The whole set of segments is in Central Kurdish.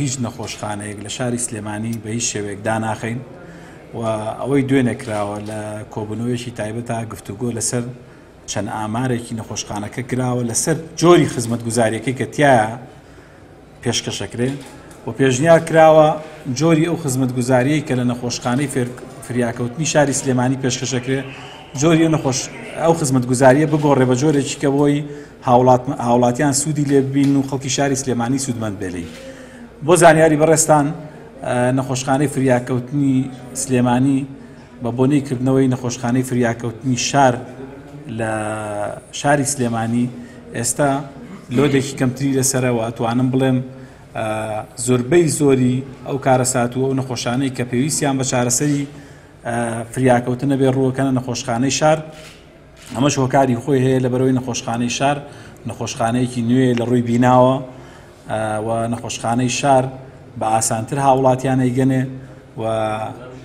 هیچ نەخۆشخانەیەک لە شاری سلێمانی بە هیچ شێوەیەک داناخەین و ئەوەی دوێنێ کراوە لە کۆبوونەوەیەکی تایبەتە گفتوگۆ لەسەر چەند ئامارێکی نەخۆشخانەکە کراوە لەسەر جۆری خزمەتگوزاریەکەی کە تایە پێشکەشەکرێ و پێشنیار کراوە جۆری ئەو خزمەتگوزاریەی کە لە نەخۆشخانەی فریاکەوتنی شاری سلێمانی پێشکەشەکرێ جۆری ئەو خزمەتگوزاریە بگۆڕێ بە جۆرێکی کە بۆی هاوڵاتیان سوودی لێ ببین و خەڵکی شاری سلێمانی سوودمەند بێلی. بۆ زانیاری بەڕێستان نەخۆشخانەی فریاکەوتنی سلێمانی بە بۆنەی کردنەوەی نەخۆشخانەی فریاکەوتنی شار لە شاری سلێمانی ئێستا لۆدێکی کەمتری لەسەرەوە ئەتوانم بڵێم زۆربەی زۆری ئەو کارەسات و ئەو نەخۆشانەی کە پێویستیان بە چارەسەری فریاکەوتنە بێ ڕووەکەنە نەخۆشخانەی شار ئەمەش هۆکاری خۆی هەیە لە بەرەوەی نەخۆشخانەی شار نەخۆشخانەیەکی نوێ لە ڕووی بیناوە و نەخۆشخانەی شار بە ئاسانتر هاوڵاتیان ئەیگەنێ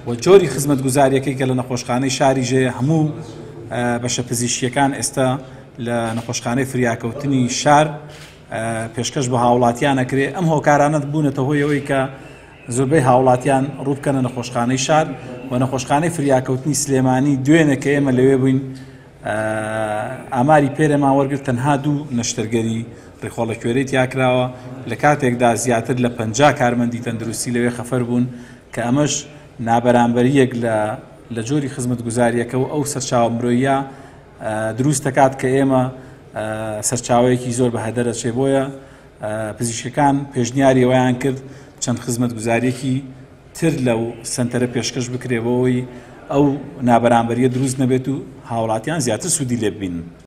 و جۆری خزمەتگوزاریەکەی کە لە نەخۆشخانەی شاری ژێ هەموو بەشە پزیشکیەکان ئێستا لە نەخۆشخانەی فریاکەوتنی شار پێشکەش بە هاوڵاتیان ئەکرێ. ئەم هۆکارانە بوونەتە هۆی ئەوەی کە زۆربەی هاوڵاتیان ڕووبکەنە نەخۆشخانەی شار و نەخۆشخانەی فریاکەوتنی سلێمانی دوێنێ کە ئێمە لەوێ بووین ئاماری پێرەمان وەرگرت تەنها 2 نەشتەرگەری ڕێخۆڵەکوێرەی تیاکراوە لە کاتێکدا زیاتر لە 50 کارمەندی تەندروستی لەوێ خەفەر بوون کە ئەمەش نابەرامبەریەک لە جۆری خزمەتگوزاریەکە و ئەو سەرچاوە مرۆیە دروست دەکات کە ئێمە سەرچاوەیەکی زۆر بە هەدەرە چێ بۆیە پزیشکەکان پێشنیاری ئەویان کرد چەند خزمەتگوزاریەکی تر لەو سنتەرە پێشکەش بکرێ بۆەوەی ئەو نابەرامبەریە دروست نەبێت و هاوڵاتیان زیاتر سوودی لێ ببینن.